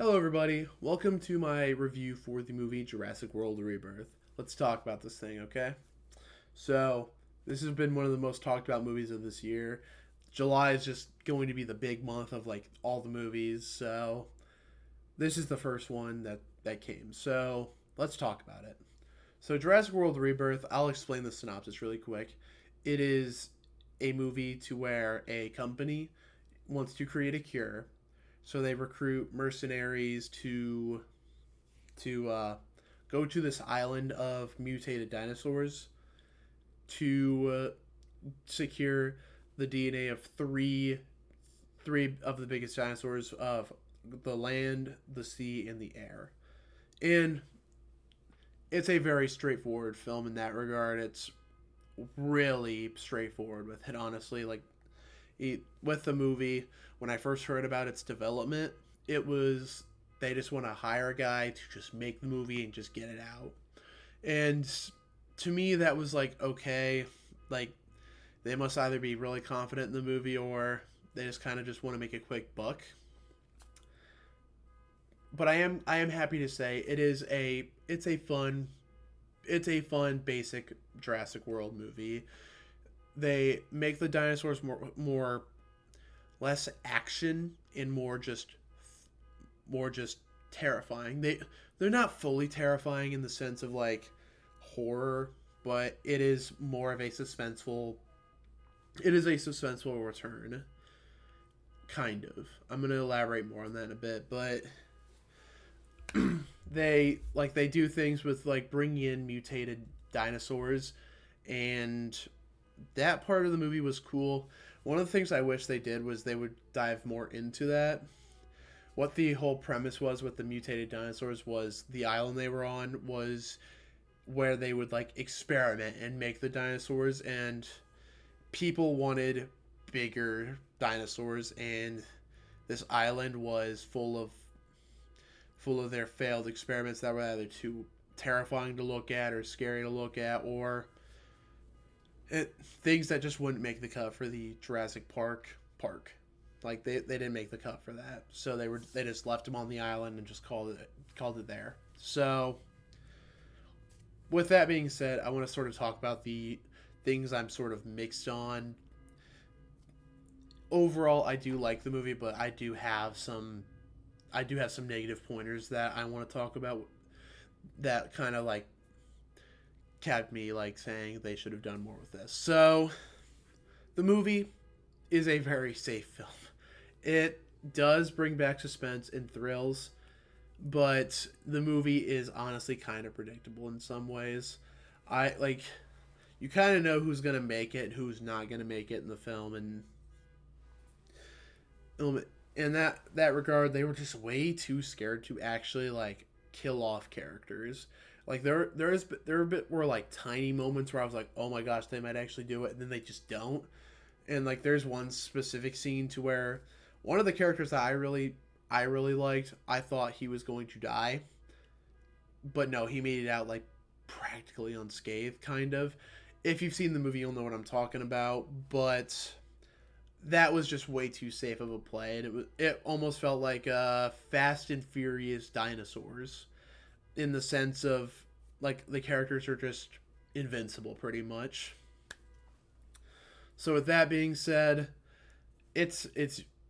Hello, everybody. Welcome to my review for the movie Jurassic World Rebirth. Let's talk about this thing, okay? So, this has been one of the most talked about movies of this year. July is just going to be the big month of like all the movies, so this is the first one that came. So, let's talk about it. So, Jurassic World Rebirth, I'll explain the synopsis really quick. It is a movie to where a company wants to create a cure, so they recruit mercenaries to go to this island of mutated dinosaurs to secure the DNA of three of the biggest dinosaurs of the land, the sea, and the air. And it's a very straightforward film in that regard. It's really straightforward with it, honestly. With the movie, when I first heard about its development, it was they just want to hire a guy to just make the movie and just get it out. And to me, that was like, okay, like they must either be really confident in the movie or they just kind of just want to make a quick buck. But I am happy to say it's a fun basic Jurassic World movie. They make the dinosaurs more less action and more just terrifying. They're not fully terrifying in the sense of like horror, but it is a suspenseful return, kind of. I'm going to elaborate more on that in a bit, but they do things with like bringing in mutated dinosaurs, and that part of the movie was cool. One of the things I wish they did was they would dive more into that. What the whole premise was with the mutated dinosaurs was the island they were on was where they would like experiment and make the dinosaurs, and people wanted bigger dinosaurs, and this island was full of their failed experiments that were either too terrifying to look at or scary to look at, or things that just wouldn't make the cut for the Jurassic Park. Like they didn't make the cut for that, so they just left them on the island and just called it there. So with that being said, I want to sort of talk about the things I'm sort of mixed on. Overall, I do like the movie, but I do have some negative pointers that I want to talk about that kind of like kept me like saying they should have done more with this. So, the movie is a very safe film. It does bring back suspense and thrills, but the movie is honestly kind of predictable in some ways. I like you kind of know who's gonna make it, who's not gonna make it in the film, and in that regard, they were just way too scared to actually like kill off characters. Like there were like tiny moments where I was like, oh my gosh, they might actually do it, and then they just don't. And like there's one specific scene to where one of the characters that I really liked, I thought he was going to die, but no, he made it out like practically unscathed, kind of. If you've seen the movie, you'll know what I'm talking about. But that was just way too safe of a play, and it almost felt like Fast and Furious dinosaurs in the sense of like the characters are just invincible, pretty much. So with that being said, it's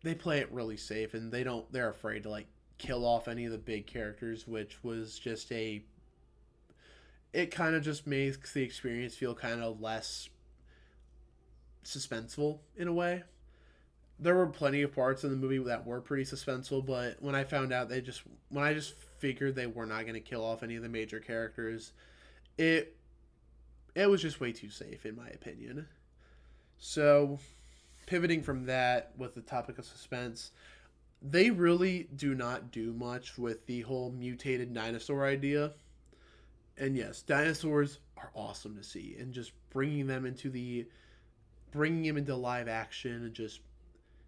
they play it really safe, and they're afraid to like kill off any of the big characters, which was just a it kind of just makes the experience feel kind of less suspenseful in a way. There were plenty of parts in the movie that were pretty suspenseful, but when I just figured they were not going to kill off any of the major characters, it it was just way too safe in my opinion. So, pivoting from that with the topic of suspense, they really do not do much with the whole mutated dinosaur idea. And yes, dinosaurs are awesome to see, and just bringing them into live action and just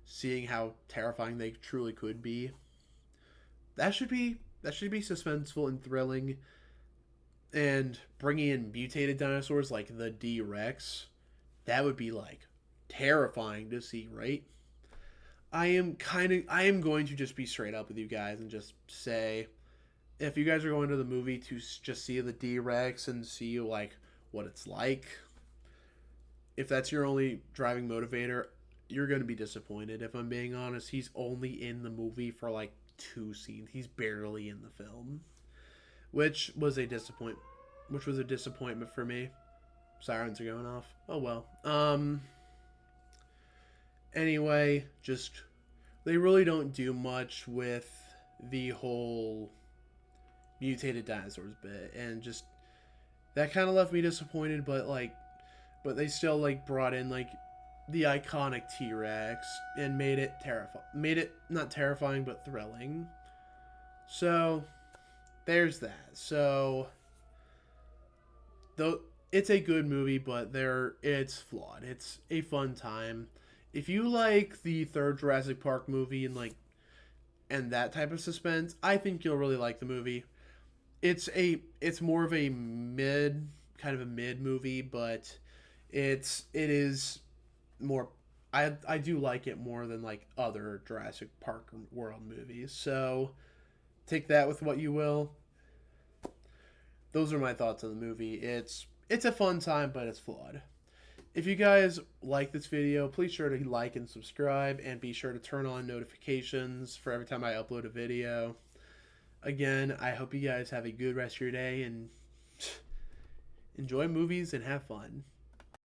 seeing how terrifying they truly could be. That should be suspenseful and thrilling. And bringing in mutated dinosaurs like the D Rex, that would be like terrifying to see, right? I am going to just be straight up with you guys and just say, if you guys are going to the movie to just see the D-Rex and see like what it's like, if that's your only driving motivator, you're going to be disappointed. If I'm being honest, he's only in the movie for like 2 scenes. He's barely in the film, which was a disappoint, which was a disappointment for me. Sirens are going off. Oh well. Anyway, just they really don't do much with the whole mutated dinosaurs bit, and just that kind of left me disappointed. But they still like brought in like the iconic T-Rex and made it terrifying. Made it not terrifying but thrilling. So there's that. So though it's a good movie, but it's flawed. It's a fun time. If you like the third Jurassic Park movie and that type of suspense, I think you'll really like the movie. It's more of a mid movie, but it is more. I do like it more than like other Jurassic Park World movies. So take that with what you will. Those are my thoughts on the movie. It's a fun time, but it's flawed. If you guys like this video, please sure to like and subscribe, and be sure to turn on notifications for every time I upload a video. Again, I hope you guys have a good rest of your day and enjoy movies and have fun.